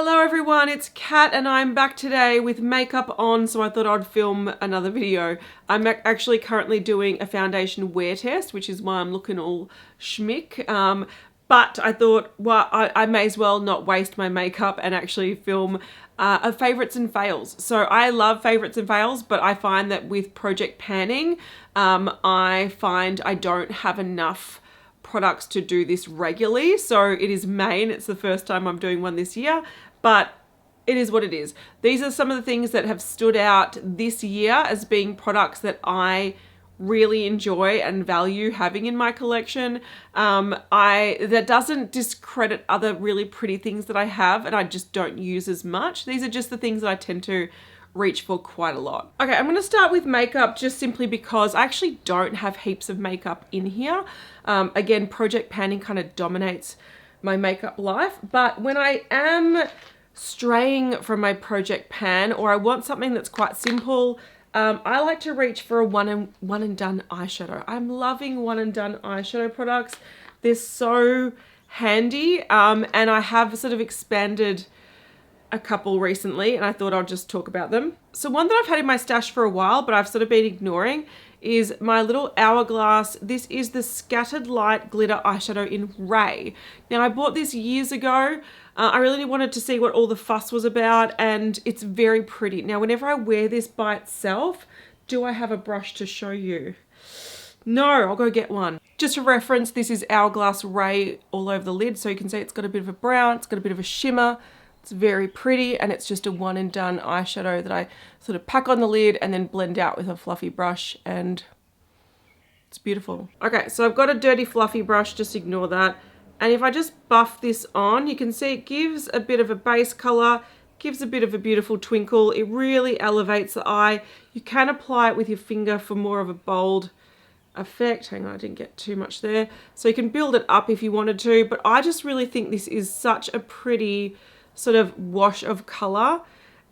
Hello everyone, it's Kat and I'm back today with makeup on, so I thought I'd film another video. I'm actually currently doing a foundation wear test, which is why I'm looking all schmick. But I thought, well, I may as well not waste my makeup and actually film a favorites and fails. So I love favorites and fails, but I find that with project panning, I find I don't have enough products to do this regularly. So it is Maine. It's the first time I'm doing one this year, but it is what it is. These are some of the things that have stood out this year as being products that I really enjoy and value having in my collection. That doesn't discredit other really pretty things that I have and I just don't use as much. These are just the things that I tend to reach for quite a lot. Okay, I'm going to start with makeup just simply because I actually don't have heaps of makeup in here. Again, project panning kind of dominates my makeup life, but when I am straying from my project pan or I want something that's quite simple, I like to reach for a one and done eyeshadow. I'm loving one and done eyeshadow products. They're so handy, and I have sort of expanded a couple recently and I thought I'll just talk about them. So one that I've had in my stash for a while but I've sort of been ignoring is my little Hourglass. This is the Scattered Light Glitter Eyeshadow in Ray. Now I bought this years ago. I really wanted to see what all the fuss was about and it's very pretty. Now whenever I wear this by itself, do I have a brush to show you? No, I'll go get one. Just for reference, this is Hourglass Ray all over the lid, so you can see it's got a bit of a brown, it's got a bit of a shimmer. It's very pretty and it's just a one and done eyeshadow that I sort of pack on the lid and then blend out with a fluffy brush and it's beautiful. Okay, so I've got a dirty fluffy brush, just ignore that. And if I just buff this on, you can see it gives a bit of a base color, gives a bit of a beautiful twinkle. It really elevates the eye. You can apply it with your finger for more of a bold effect. Hang on, I didn't get too much there. So you can build it up if you wanted to, but I just really think this is such a pretty sort of wash of color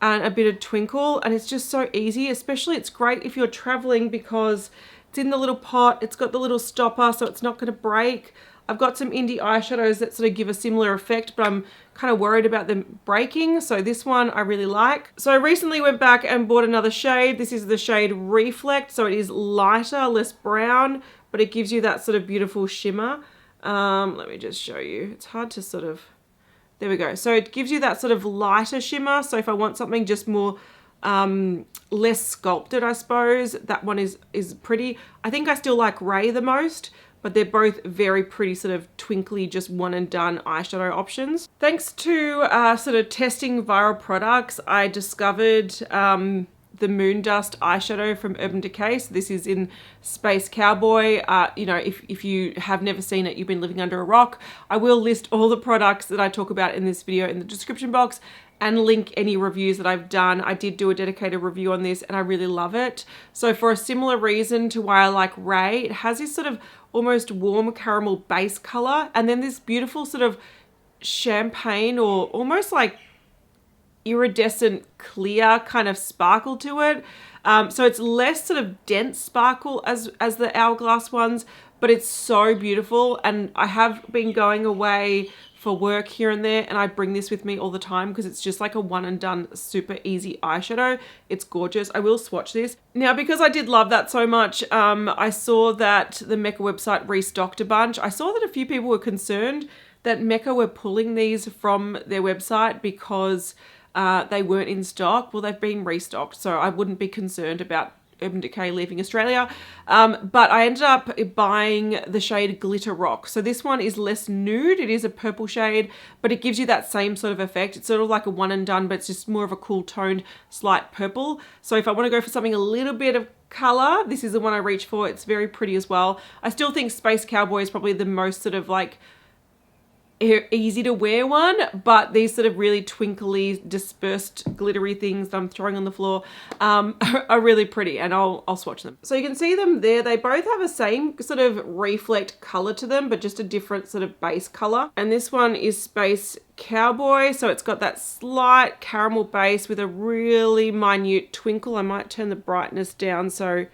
and a bit of twinkle, and it's just so easy. Especially it's great if you're traveling because it's in the little pot, it's got the little stopper so it's not going to break. I've got some indie eyeshadows that sort of give a similar effect, but I'm kind of worried about them breaking, so this one I really like. So I recently went back and bought another shade. This is the shade Reflect, so it is lighter, less brown, but it gives you that sort of beautiful shimmer. Let me just show you. It's hard to sort of, there we go. So it gives you that sort of lighter shimmer. So if I want something just more less sculpted, I suppose, that one is pretty. I think I still like Ray the most, but they're both very pretty sort of twinkly, just one and done eyeshadow options. Thanks to sort of testing viral products, I discovered the Moon Dust eyeshadow from Urban Decay. So this is in Space Cowboy. You know, if you have never seen it, you've been living under a rock. I will list all the products that I talk about in this video in the description box and link any reviews that I've done. I did do a dedicated review on this and I really love it. So for a similar reason to why I like Ray, it has this sort of almost warm caramel base color and then this beautiful sort of champagne or almost like iridescent clear kind of sparkle to it. So it's less sort of dense sparkle as the Hourglass ones, but it's so beautiful. And I have been going away for work here and there and I bring this with me all the time because it's just like a one and done super easy eyeshadow. It's gorgeous. I will swatch this. Now because I did love that so much, I saw that the Mecca website restocked a bunch. I saw that a few people were concerned that Mecca were pulling these from their website because they weren't in stock. Well, they've been restocked, so I wouldn't be concerned about Urban Decay leaving Australia. But I ended up buying the shade Glitter Rock. So this one is less nude. It is a purple shade, but it gives you that same sort of effect. It's sort of like a one and done, but it's just more of a cool toned, slight purple. So if I want to go for something a little bit of color, this is the one I reach for. It's very pretty as well. I still think Space Cowboy is probably the most sort of like easy to wear one, but these sort of really twinkly dispersed glittery things that I'm throwing on the floor are really pretty, and I'll swatch them. So you can see them there. They both have the same sort of reflect color to them, but just a different sort of base color. And this one is Space Cowboy, so it's got that slight caramel base with a really minute twinkle. I might turn the brightness down so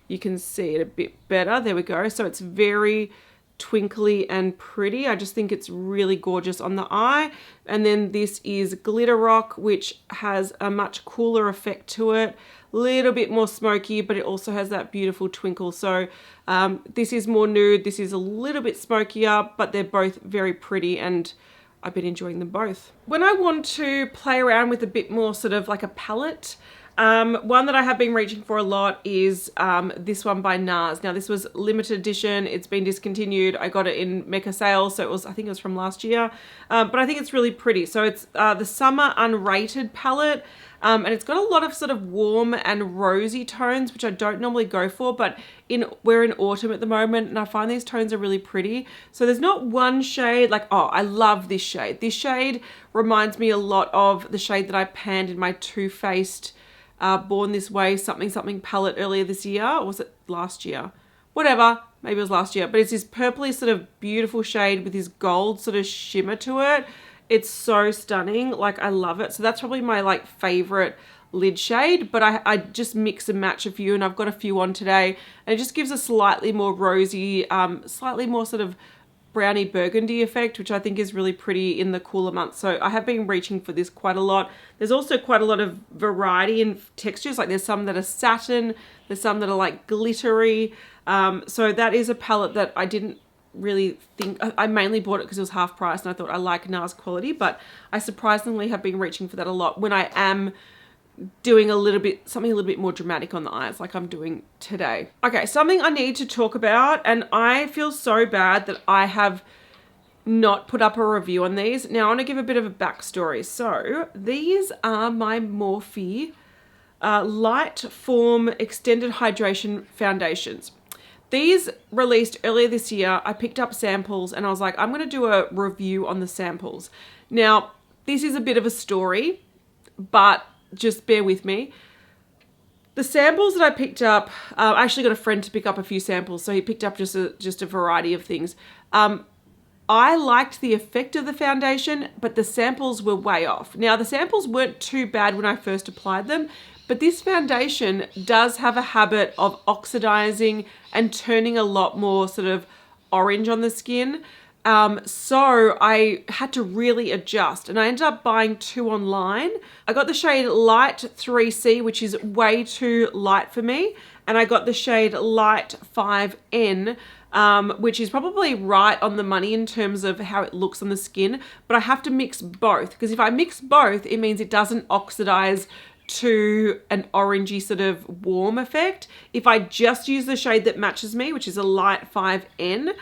you can see it a bit better. There we go. So it's very twinkly and pretty. I just think it's really gorgeous on the eye. And then this is Glitter Rock, which has a much cooler effect to it. A little bit more smoky, but it also has that beautiful twinkle. So this is more nude. This is a little bit smokier, but they're both very pretty and I've been enjoying them both. When I want to play around with a bit more sort of like a palette, one that I have been reaching for a lot is this one by NARS. Now this was limited edition. It's been discontinued. I got it in Mecca sale, so I think it was from last year. But I think it's really pretty. So it's the Summer Unrated palette. And it's got a lot of sort of warm and rosy tones, which I don't normally go for, but we're in autumn at the moment and I find these tones are really pretty. So there's not one shade like, oh, I love this shade. This shade reminds me a lot of the shade that I panned in my Too Faced Born This Way something palette earlier this year. Or was it last year? Whatever, maybe it was last year. But it's this purpley sort of beautiful shade with this gold sort of shimmer to it. It's so stunning. Like, I love it. So that's probably my like favorite lid shade, but I just mix and match a few, and I've got a few on today, and it just gives a slightly more rosy, slightly more sort of browny burgundy effect, which I think is really pretty in the cooler months. So I have been reaching for this quite a lot. There's also quite a lot of variety in textures. Like there's some that are satin, there's some that are like glittery. So that is a palette that I didn't really think, I mainly bought it because it was half price and I thought I like NARS quality, but I surprisingly have been reaching for that a lot when I am doing something a little bit more dramatic on the eyes like I'm doing today. Okay, something I need to talk about, and I feel so bad that I have not put up a review on these. Now I want to give a bit of a backstory. So these are my Morphe Light Form Extended Hydration Foundations. These released earlier this year. I picked up samples and I was like, I'm going to do a review on the samples. Now, this is a bit of a story, but just bear with me. The samples that I picked up, I actually got a friend to pick up a few samples, so he picked up just a variety of things. I liked the effect of the foundation, but the samples were way off. Now, the samples weren't too bad when I first applied them, but this foundation does have a habit of oxidizing and turning a lot more sort of orange on the skin. So I had to really adjust, and I ended up buying two online. I got the shade Light 3C, which is way too light for me. And I got the shade Light 5N, which is probably right on the money in terms of how it looks on the skin. But I have to mix both, because if I mix both, it means it doesn't oxidize to an orangey sort of warm effect. If I just use the shade that matches me, which is a Light 5N,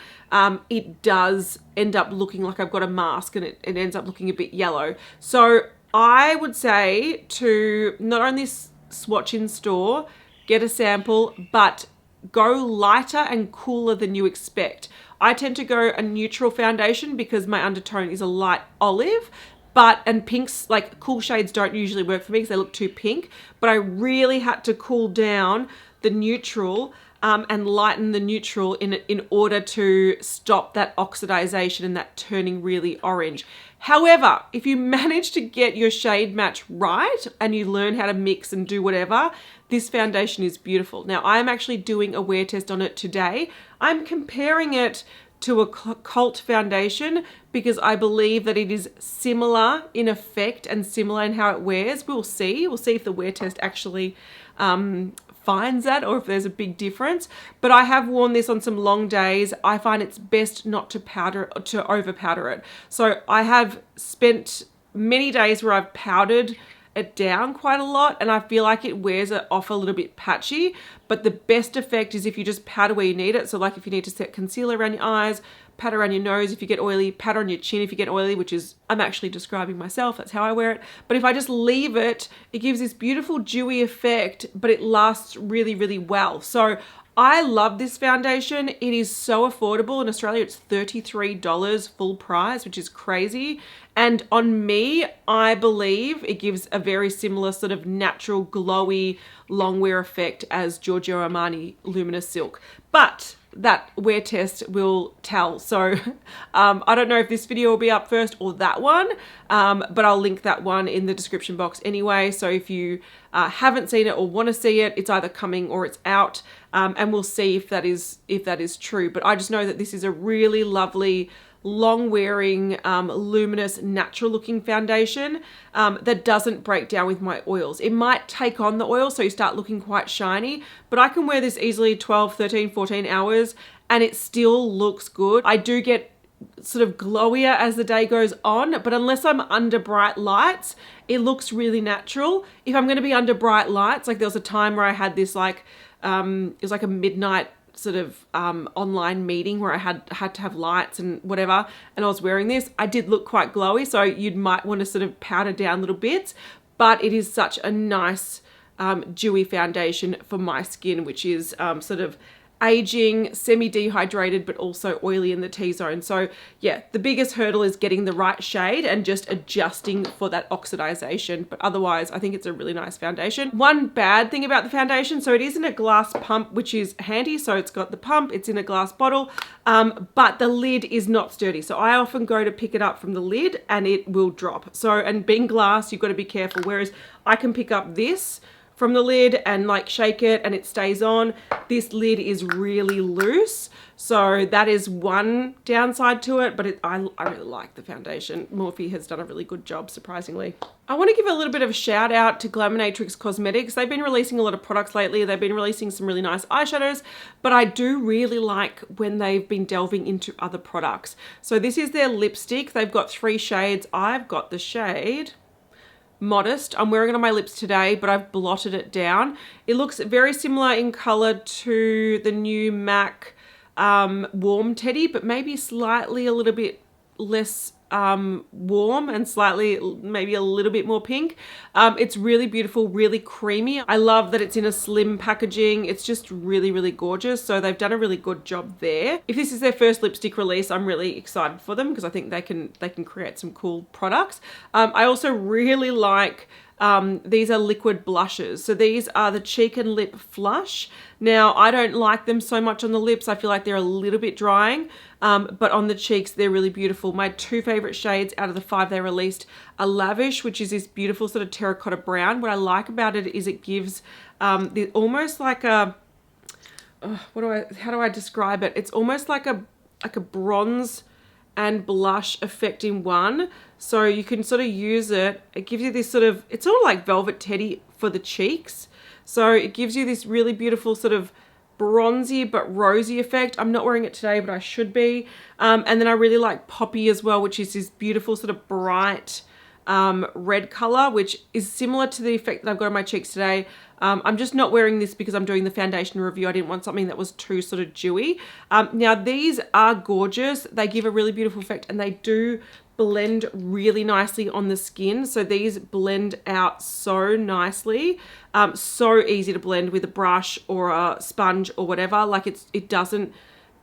it does end up looking like I've got a mask, and it ends up looking a bit yellow. So I would say to not only swatch in store, get a sample, but go lighter and cooler than you expect. I tend to go a neutral foundation because my undertone is a light olive, and pinks, like cool shades don't usually work for me because they look too pink, but I really had to cool down the neutral and lighten the neutral in order to stop that oxidization and that turning really orange. However, if you manage to get your shade match right and you learn how to mix and do whatever, this foundation is beautiful. Now, I'm actually doing a wear test on it today. I'm comparing it to a Cult foundation because I believe that it is similar in effect and similar in how it wears. We'll see if the wear test actually finds that or if there's a big difference. But I have worn this on some long days. I find it's best not to over powder it. So I have spent many days where I've powdered it down quite a lot, and I feel like it wears it off a little bit patchy, but the best effect is if you just powder where you need it. So like if you need to set concealer around your eyes, powder around your nose if you get oily, powder on your chin if you get oily, which is, I'm actually describing myself, that's how I wear it. But if I just leave it, it gives this beautiful dewy effect, but it lasts really, really well. So I love this foundation. It is so affordable. In Australia, it's $33 full price, which is crazy. And on me, I believe it gives a very similar sort of natural, glowy, long wear effect as Giorgio Armani Luminous Silk. But that wear test will tell. So I don't know if this video will be up first or that one, but I'll link that one in the description box anyway. So if you haven't seen it or want to see it, it's either coming or it's out, and we'll see if that is true. But I just know that this is a really lovely, long wearing, luminous, natural looking foundation that doesn't break down with my oils. It might take on the oil so you start looking quite shiny, but I can wear this easily 12, 13, 14 hours and it still looks good. I do get sort of glowier as the day goes on, but unless I'm under bright lights, it looks really natural. If I'm going to be under bright lights, like there was a time where I had this like, it was like a midnight sort of online meeting where I had to have lights and whatever, and I was wearing this, I did look quite glowy, so you might want to sort of powder down little bits, but it is such a nice dewy foundation for my skin, which is sort of aging, semi-dehydrated, but also oily in the T-zone. So yeah, the biggest hurdle is getting the right shade and just adjusting for that oxidization. But otherwise, I think it's a really nice foundation. One bad thing about the foundation, so it is in a glass pump, which is handy. So it's got the pump, it's in a glass bottle, but the lid is not sturdy. So I often go to pick it up from the lid and it will drop. So, and being glass, you've got to be careful. Whereas I can pick up this from the lid and like shake it and it stays on. This lid is really loose, so that is one downside to it, but I really like the foundation. Morphe has done a really good job, surprisingly. I want to give a little bit of a shout out to Glaminatrix Cosmetics. They've been releasing a lot of products lately. They've been releasing some really nice eyeshadows, but I do really like when they've been delving into other products. So this is their lipstick. They've got 3 shades. I've got the shade Modest. I'm wearing it on my lips today, but I've blotted it down. It looks very similar in color to the new MAC Warm Teddy, but maybe slightly a little bit less warm and slightly maybe a little bit more pink. It's really beautiful, really creamy. I love that it's in a slim packaging. It's just really, really gorgeous. So they've done a really good job there. If this is their first lipstick release, I'm really excited for them because I think they can create some cool products. I also really like these are liquid blushes. So these are the Cheek and Lip Flush. Now, I don't like them so much on the lips. I feel like they're a little bit drying, but on the cheeks, they're really beautiful. My 2 favorite shades out of the 5 they released are Lavish, which is this beautiful sort of terracotta brown. What I like about it is it gives almost like a, how do I describe it? It's almost like a bronze and blush effect in one. So you can sort of use it. It gives you this sort of, it's sort of like Velvet Teddy for the cheeks. So it gives you this really beautiful sort of bronzy but rosy effect. I'm not wearing it today, but I should be. And then I really like Poppy as well, which is this beautiful sort of bright red color, which is similar to the effect that I've got on my cheeks today. I'm just not wearing this because I'm doing the foundation review. I didn't want something that was too sort of dewy. Now these are gorgeous. They give a really beautiful effect and they do blend really nicely on the skin. So these blend out so nicely. So easy to blend with a brush or a sponge or whatever. Like it doesn't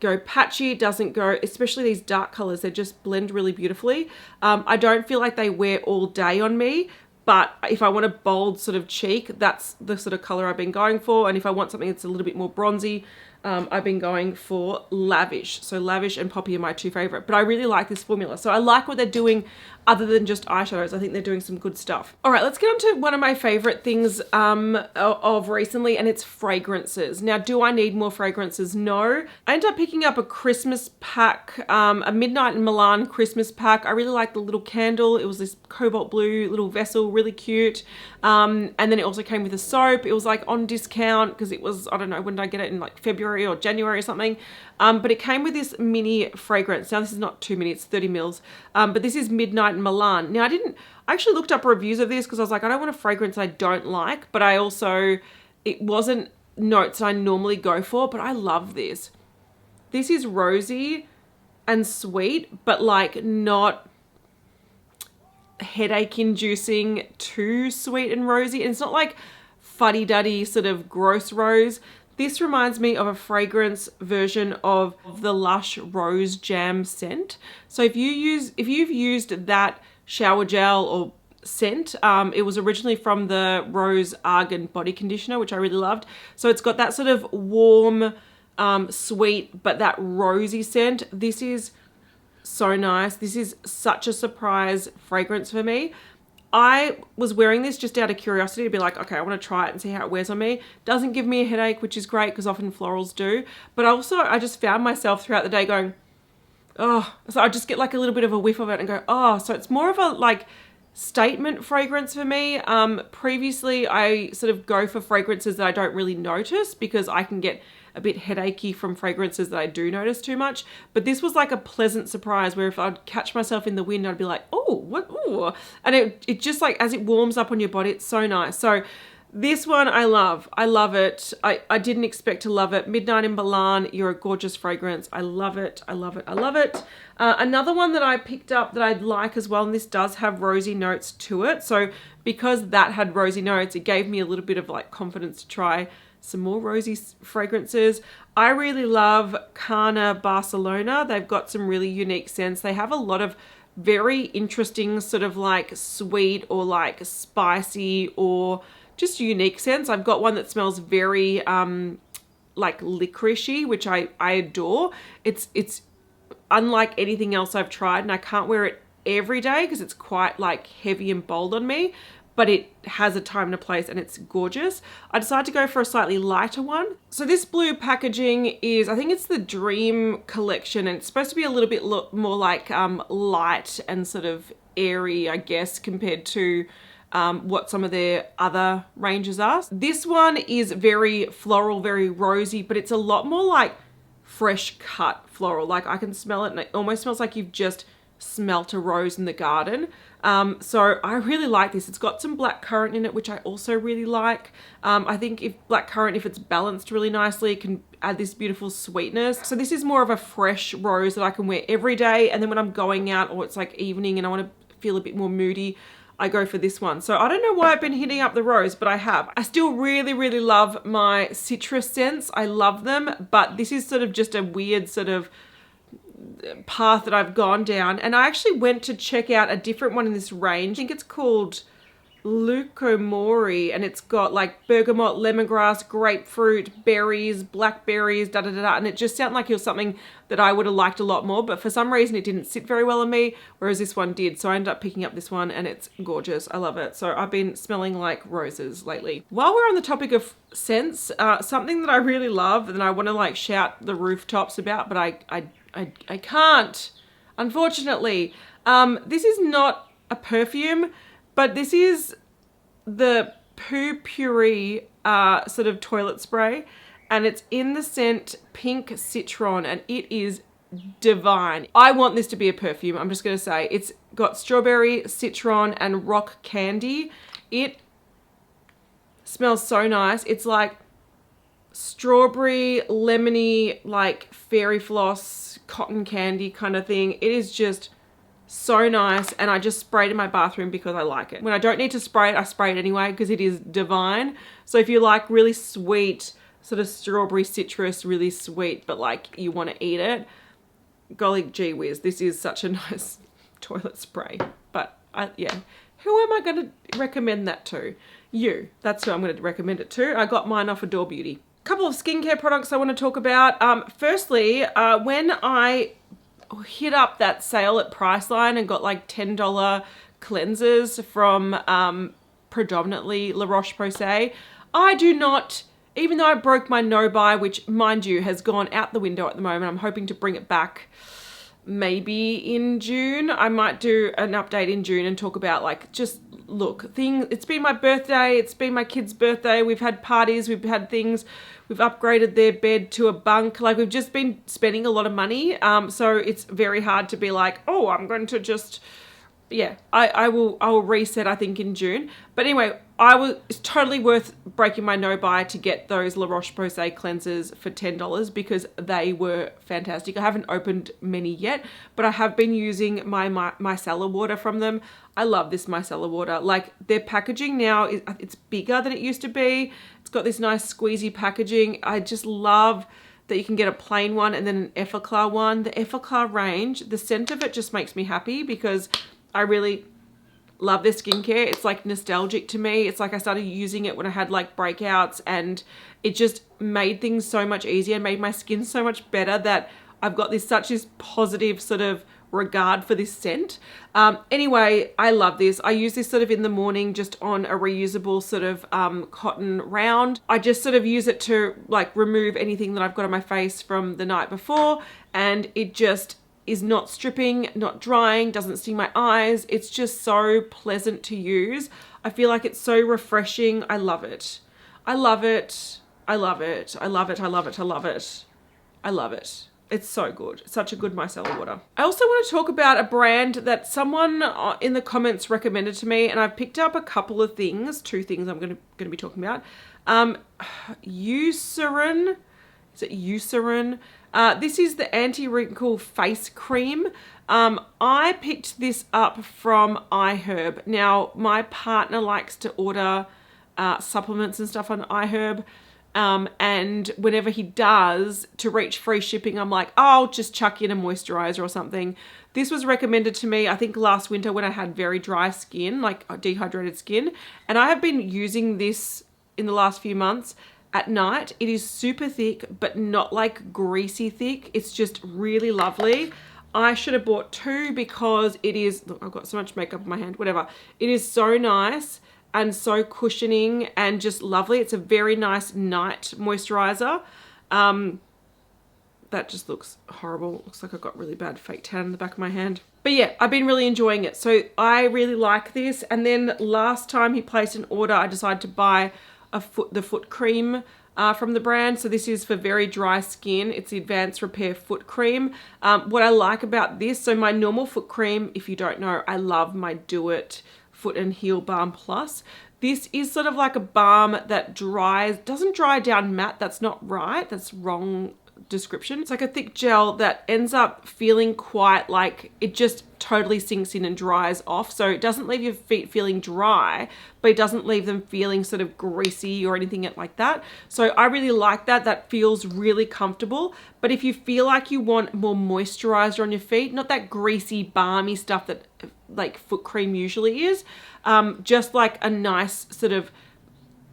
go patchy, it doesn't go, especially these dark colors, they just blend really beautifully. I don't feel like they wear all day on me, but if I want a bold sort of cheek, that's the sort of color I've been going for. And if I want something that's a little bit more bronzy, I've been going for Lavish. So Lavish and Poppy are my 2 favorite, but I really like this formula. So I like what they're doing other than just eyeshadows. I think they're doing some good stuff. All right, let's get on to one of my favorite things of recently, and it's fragrances. Now, do I need more fragrances? No. I ended up picking up a Christmas pack, a Midnight in Milan Christmas pack. I really like the little candle. It was this cobalt blue little vessel, really cute. And then it also came with a soap. It was like on discount because it was, I don't know, when did I get it, in like February or January or something. But it came with this mini fragrance. Now this is not 2 mini, it's 30 mils. But this is Midnight in Milan. Now I actually looked up reviews of this because I was like, I don't want a fragrance I don't like, but I also, it wasn't notes I normally go for, but I love this. This is rosy and sweet, but like not headache inducing, too sweet and rosy. And it's not like fuddy-duddy sort of gross rose. This reminds me of a fragrance version of the Lush Rose Jam scent. So if you've used that shower gel or scent, it was originally from the Rose Argan body conditioner, which I really loved. So it's got that sort of warm, sweet, but that rosy scent. This is so nice. This is such a surprise fragrance for me. I was wearing this just out of curiosity to be like, okay, I want to try it and see how it wears on me. Doesn't give me a headache, which is great because often florals do. But also, I just found myself throughout the day going, oh, so I just get like a little bit of a whiff of it and go, oh, so it's more of a like statement fragrance for me. Previously, I sort of go for fragrances that I don't really notice because I can get a bit headachy from fragrances that I do notice too much. But this was like a pleasant surprise where if I'd catch myself in the wind, I'd be like, oh, what? Ooh. And it just like, as it warms up on your body, it's so nice. So this one I love. I love it. I didn't expect to love it. Midnight in Milan, you're a gorgeous fragrance. I love it. I love it. I love it. Another one that I picked up that I'd like as well, and this does have rosy notes to it. So because that had rosy notes, it gave me a little bit of like confidence to try some more rosy fragrances. I really love Carner Barcelona. They've got some really unique scents. They have a lot of very interesting sort of like sweet or like spicy or just unique scents. I've got one that smells very like licoricey, which I adore. It's unlike anything else I've tried, and I can't wear it every day because it's quite like heavy and bold on me, but it has a time and a place and it's gorgeous. I decided to go for a slightly lighter one. So this blue packaging is, I think it's the Dream collection, and it's supposed to be a little bit more like light and sort of airy, I guess, compared to what some of their other ranges are. This one is very floral, very rosy, but it's a lot more like fresh cut floral. Like I can smell it and it almost smells like you've just smelt a rose in the garden. So I really like this. It's got some blackcurrant in it, which I also really like. I think if blackcurrant, if it's balanced really nicely, can add this beautiful sweetness. So this is more of a fresh rose that I can wear every day. And then when I'm going out or it's like evening and I want to feel a bit more moody, I go for this one. So I don't know why I've been hitting up the rose, but I have. I still really, really love my citrus scents. I love them, but this is sort of just a weird sort of path that I've gone down. And I actually went to check out a different one in this range. I think it's called Lucomori, and it's got like bergamot, lemongrass, grapefruit, berries, blackberries, da da da da, and it just sounded like it was something that I would have liked a lot more, but for some reason it didn't sit very well on me, whereas this one did. So I ended up picking up this one and it's gorgeous. I love it. So I've been smelling like roses lately. While we're on the topic of scents, something that I really love and I want to like shout the rooftops about, but I can't, unfortunately. This is not a perfume, but this is the Pourri sort of toilet spray, and it's in the scent Pink Citron, and it is divine. I want this to be a perfume. I'm just going to say it's got strawberry, citron, and rock candy. It smells so nice. It's like strawberry, lemony, like fairy floss, cotton candy kind of thing. It is just so nice, and I just sprayed in my bathroom because I like it. When I don't need to spray it, I spray it anyway because it is divine. So if you like really sweet, sort of strawberry citrus, really sweet, but like you want to eat it, golly gee whiz, this is such a nice toilet spray. But yeah, who am I going to recommend that to? You. That's who I'm going to recommend it to. I got mine off Adore Beauty. Couple of skincare products I want to talk about. Firstly, when I hit up that sale at Priceline and got like $10 cleansers from predominantly La Roche-Posay, I do not, even though I broke my no-buy, which mind you has gone out the window at the moment, I'm hoping to bring it back maybe in June. I might do an update in June and talk about like just look, it's been my birthday, it's been my kid's birthday, we've had parties, we've had things, we've upgraded their bed to a bunk, like we've just been spending a lot of money, so it's very hard to be like, oh, I'm going to just, yeah, I will reset I think in June. But anyway, it's totally worth breaking my no-buy to get those La Roche-Posay cleansers for $10 because they were fantastic. I haven't opened many yet, but I have been using my micellar water from them. I love this micellar water. Like their packaging now, it's bigger than it used to be. It's got this nice squeezy packaging. I just love that you can get a plain one and then an Effaclar one. The Effaclar range, the scent of it just makes me happy because I really Love their skincare. It's like nostalgic to me. It's like I started using it when I had like breakouts, and it just made things so much easier and made my skin so much better that I've got such this positive sort of regard for this scent. Anyway, I love this. I use this sort of in the morning just on a reusable sort of cotton round. I just sort of use it to like remove anything that I've got on my face from the night before, and it just is not stripping, not drying, doesn't sting my eyes. It's just so pleasant to use. I feel like it's so refreshing. I love it. I love it. I love it. I love it. I love it. I love it. I love it. It's so good. Such a good micellar water. I also want to talk about a brand that someone in the comments recommended to me, and I've picked up a couple of things, 2 things I'm going to be talking about. Eucerin. Is it Eucerin? This is the Anti-Wrinkle face cream. I picked this up from iHerb. Now, my partner likes to order supplements and stuff on iHerb. And whenever he does, to reach free shipping, I'm like, oh, I'll just chuck in a moisturizer or something. This was recommended to me, I think last winter when I had very dry skin, like dehydrated skin. And I have been using this in the last few months at night. It is super thick, but not like greasy thick. It's just really lovely. I should have bought 2 because it is, look, I've got so much makeup on my hand, whatever. It is so nice and so cushioning and just lovely. It's a very nice night moisturizer. That just looks horrible. Looks like I've got really bad fake tan in the back of my hand. But yeah, I've been really enjoying it. So I really like this. And then last time he placed an order, I decided to buy the foot cream from the brand. So this is for very dry skin. It's the Advanced Repair Foot Cream. What I like about this, so my normal foot cream, if you don't know, I love my Do It Foot and Heel Balm Plus. This is sort of like a balm that doesn't dry down matte. That's not right. That's wrong description. It's like a thick gel that ends up feeling quite like it just totally sinks in and dries off. So it doesn't leave your feet feeling dry, but it doesn't leave them feeling sort of greasy or anything like that. So I really like that. That feels really comfortable. But if you feel like you want more moisturizer on your feet, not that greasy, balmy stuff that like foot cream usually is, just like a nice sort of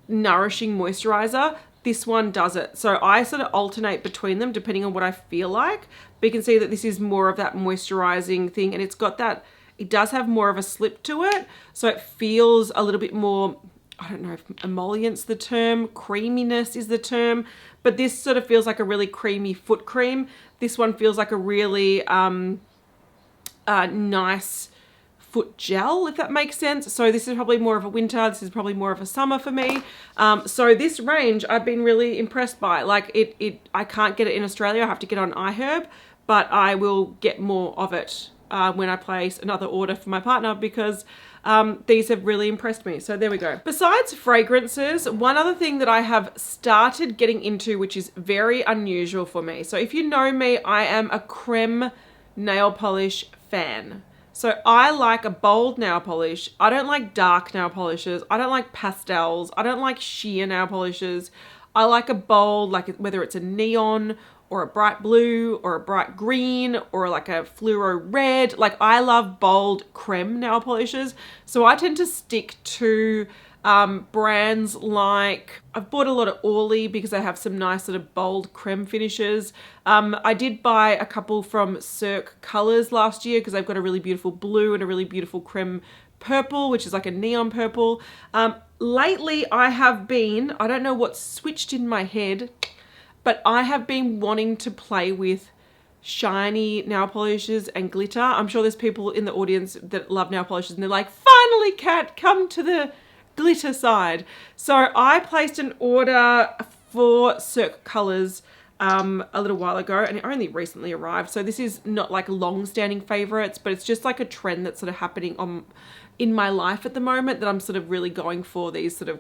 nourishing moisturizer, this one does it. So I sort of alternate between them depending on what I feel like. But you can see that this is more of that moisturizing thing, and it's got that, it does have more of a slip to it. So it feels a little bit more, I don't know if emollient's the term, creaminess is the term, but this sort of feels like a really creamy foot cream. This one feels like a really nice foot gel, if that makes sense. So this is probably more of a winter, this is probably more of a summer for me. So this range I've been really impressed by. Like I can't get it in Australia, I have to get on iHerb, but I will get more of it when I place another order for my partner, because these have really impressed me. So there we go. Besides fragrances, one other thing that I have started getting into, which is very unusual for me. So if you know me, I am a creme nail polish fan. So I like a bold nail polish. I don't like dark nail polishes. I don't like pastels. I don't like sheer nail polishes. I like a bold, like whether it's a neon or a bright blue or a bright green or like a fluoro red. Like I love bold creme nail polishes. So I tend to stick to brands like, I've bought a lot of Orly because they have some nice sort of bold creme finishes. I did buy a couple from Cirque Colors last year because they've got a really beautiful blue and a really beautiful creme purple, which is like a neon purple. Lately I have been, I don't know what's switched in my head, but I have been wanting to play with shiny nail polishes and glitter. I'm sure there's people in the audience that love nail polishes and they're like, finally Kat, come to the glitter side. So I placed an order for Cirque Colors a little while ago, and it only recently arrived. So this is not like long-standing favorites, but it's just like a trend that's sort of happening in my life at the moment, that I'm sort of really going for these sort of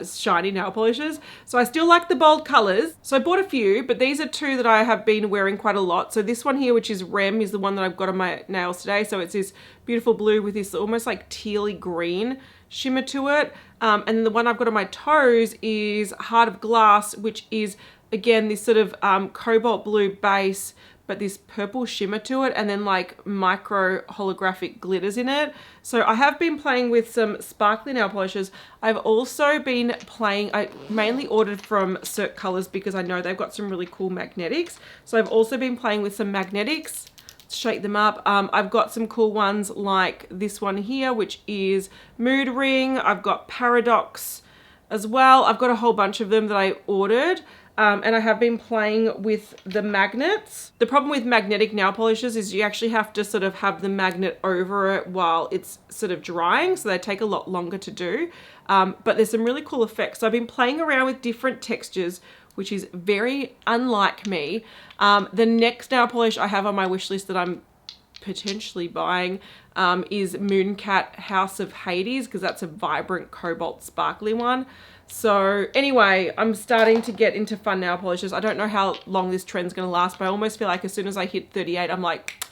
shiny nail polishes. So I still like the bold colors. So I bought a few, but these are 2 that I have been wearing quite a lot. So this one here, which is Rem, is the one that I've got on my nails today. So it's this beautiful blue with this almost like tealy green shimmer to it. And then the one I've got on my toes is Heart of Glass, which is again this sort of cobalt blue base, but this purple shimmer to it, and then like micro holographic glitters in it. So I have been playing with some sparkly nail polishes. I've also been playing, I mainly ordered from Cirque Colors because I know they've got some really cool magnetics. So I've also been playing with some magnetics, shake them up. I've got some cool ones like this one here, which is Mood Ring. I've got Paradox as well. I've got a whole bunch of them that I ordered. And I have been playing with the magnets. The problem with magnetic nail polishes is you actually have to sort of have the magnet over it while it's sort of drying, so they take a lot longer to do. But there's some really cool effects. So I've been playing around with different textures, which is very unlike me. The next nail polish I have on my wish list that I'm potentially buying is Mooncat House of Hades, because that's a vibrant cobalt sparkly one. So anyway, I'm starting to get into fun nail polishes. I don't know how long this trend's going to last, but I almost feel like as soon as I hit 38, I'm like,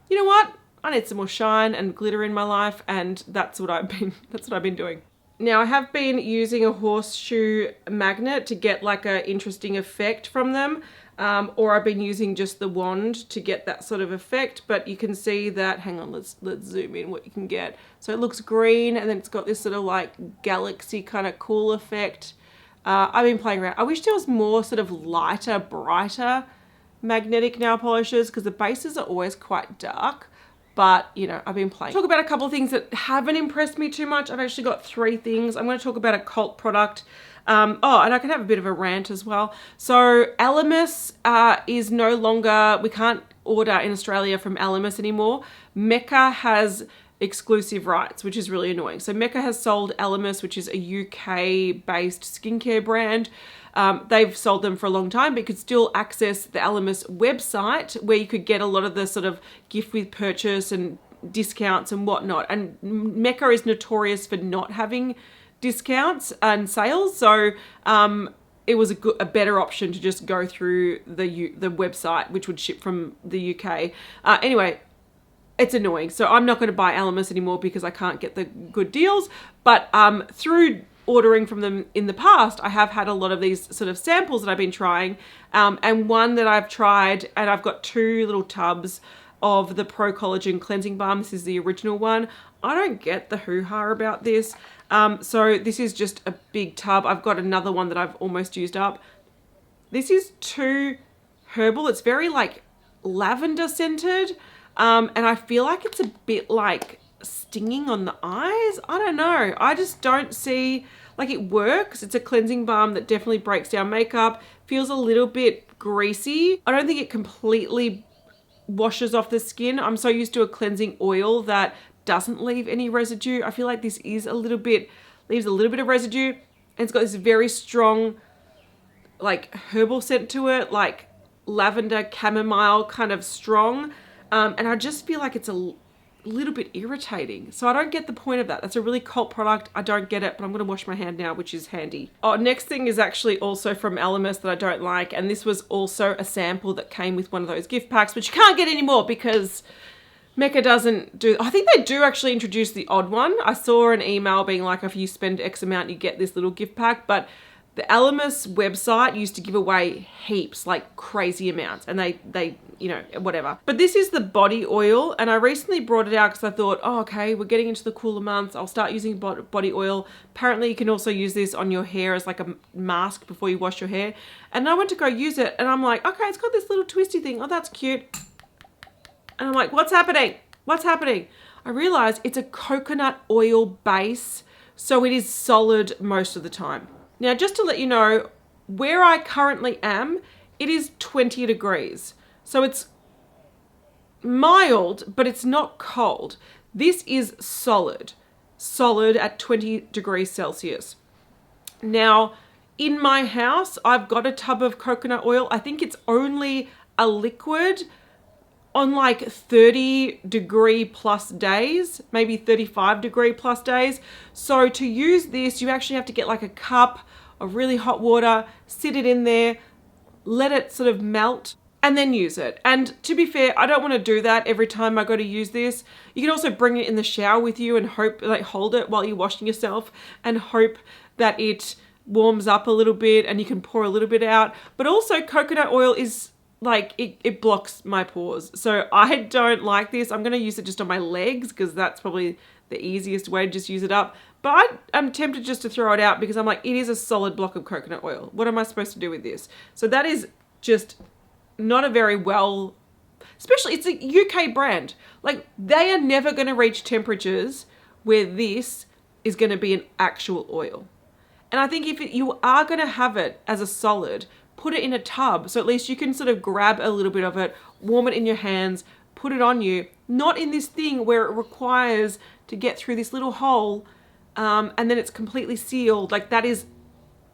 you know what? I need some more shine and glitter in my life, and that's what I've been doing. Now I have been using a horseshoe magnet to get like an interesting effect from them. Or I've been using just the wand to get that sort of effect, but you can see that, hang on, let's zoom in what you can get. So it looks green, and then it's got this sort of like galaxy kind of cool effect. I've been playing around. I wish there was more sort of lighter, brighter magnetic nail polishes, because the bases are always quite dark. But, you know, I've been playing. Talk about a couple of things that haven't impressed me too much. I've actually got 3 things. I'm going to talk about a cult product. And I can have a bit of a rant as well. So Elemis is no longer, we can't order in Australia from Elemis anymore. Mecca has exclusive rights, which is really annoying. So Mecca has sold Elemis, which is a UK-based skincare brand. They've sold them for a long time, but you could still access the Elemis website where you could get a lot of the sort of gift with purchase and discounts and whatnot. And Mecca is notorious for not having discounts and sales, so it was a better option to just go through the website, which would ship from the UK. Anyway, it's annoying, so I'm not going to buy Elemis anymore because I can't get the good deals. But through ordering from them in the past, I have had a lot of these sort of samples that I've been trying, and one that I've tried, and I've got 2 little tubs of the Pro-Collagen cleansing balm. This is the original one. I don't get the hoo-ha about this. So this is just a big tub. I've got another one that I've almost used up. This is too herbal. It's very like lavender scented. And I feel like it's a bit like stinging on the eyes. I don't know. I just don't see, like, it works. It's a cleansing balm that definitely breaks down makeup. Feels a little bit greasy. I don't think it completely washes off the skin. I'm so used to a cleansing oil that doesn't leave any residue. I feel like this is leaves a little bit of residue, and it's got this very strong like herbal scent to it, like lavender chamomile kind of strong, and I just feel like it's a little bit irritating. So I don't get the point of that. That's a really cult product. I don't get it, but I'm going to wash my hand now, which is handy. Oh, next thing is actually also from Elemis that I don't like, and this was also a sample that came with one of those gift packs, which you can't get anymore because Mecca doesn't do. I think they do actually introduce the odd one. I saw an email being like, if you spend X amount, you get this little gift pack, but the Elemis website used to give away heaps, like crazy amounts, and they you know, whatever. But this is the body oil, and I recently brought it out because I thought, oh, okay, we're getting into the cooler months. I'll start using body oil. Apparently you can also use this on your hair as like a mask before you wash your hair. And I went to go use it, and I'm like, okay, it's got this little twisty thing. Oh, that's cute. And I'm like, what's happening? What's happening? I realized it's a coconut oil base, so it is solid most of the time. Now, just to let you know, where I currently am, it is 20 degrees. So it's mild, but it's not cold. This is solid at 20 degrees Celsius. Now, in my house, I've got a tub of coconut oil. I think it's only a liquid on like 30 degree plus days, maybe 35 degree plus days. So to use this, you actually have to get like a cup of really hot water, sit it in there, let it sort of melt, and then use it. And to be fair, I don't want to do that every time I go to use this. You can also bring it in the shower with you and hope, like, hold it while you're washing yourself and hope that it warms up a little bit and you can pour a little bit out. But also coconut oil is like it blocks my pores. So I don't like this. I'm going to use it just on my legs because that's probably the easiest way to just use it up. But I'm tempted just to throw it out because I'm like, it is a solid block of coconut oil. What am I supposed to do with this? So that is just not a very well, especially it's a UK brand. Like they are never going to reach temperatures where this is going to be an actual oil. And I think if you are going to have it as a solid, put it in a tub so at least you can sort of grab a little bit of it, warm it in your hands, put it on you, not in this thing where it requires to get through this little hole and then it's completely sealed. Like that is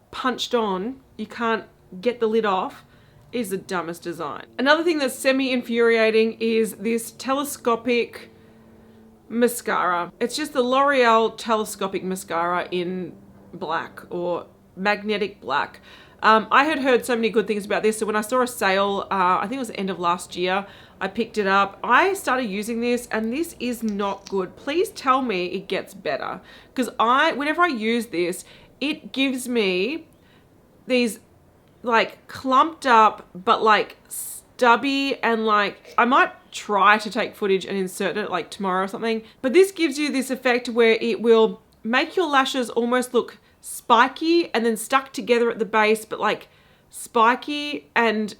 punched on. You can't get the lid off. It is the dumbest design. Another thing that's semi-infuriating is this Telescopic mascara. It's just the L'Oreal Telescopic mascara in black or magnetic black. I had heard so many good things about this, so when I saw a sale, I think it was the end of last year, I picked it up. I started using this and this is not good. Please tell me it gets better, because whenever I use this, it gives me these like clumped up but like stubby, and like I might try to take footage and insert it like tomorrow or something, but this gives you this effect where it will make your lashes almost look spiky and then stuck together at the base, but like spiky, and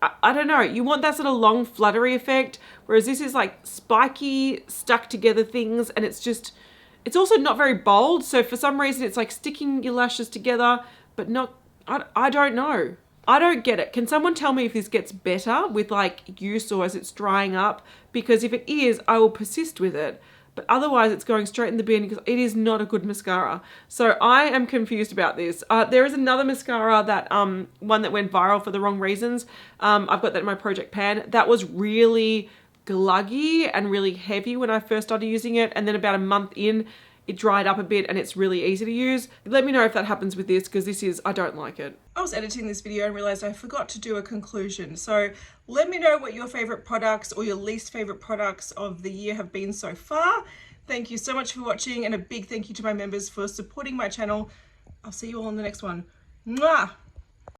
I don't know, you want that sort of long fluttery effect, whereas this is like spiky stuck together things, and it's also not very bold, so for some reason it's like sticking your lashes together but not, I don't know. I don't get it. Can someone tell me if this gets better with like use or as it's drying up? Because if it is, I will persist with it. But otherwise it's going straight in the bin because it is not a good mascara. So I am confused about this. There is another mascara that, one that went viral for the wrong reasons. I've got that in my project pan. That was really gluggy and really heavy when I first started using it. And then about a month in, it dried up a bit and it's really easy to use. Let me know if that happens with this, because I don't like it. I was editing this video and realized I forgot to do a conclusion. So let me know what your favorite products or your least favorite products of the year have been so far. Thank you so much for watching, and a big thank you to my members for supporting my channel. I'll see you all in the next one. Mwah!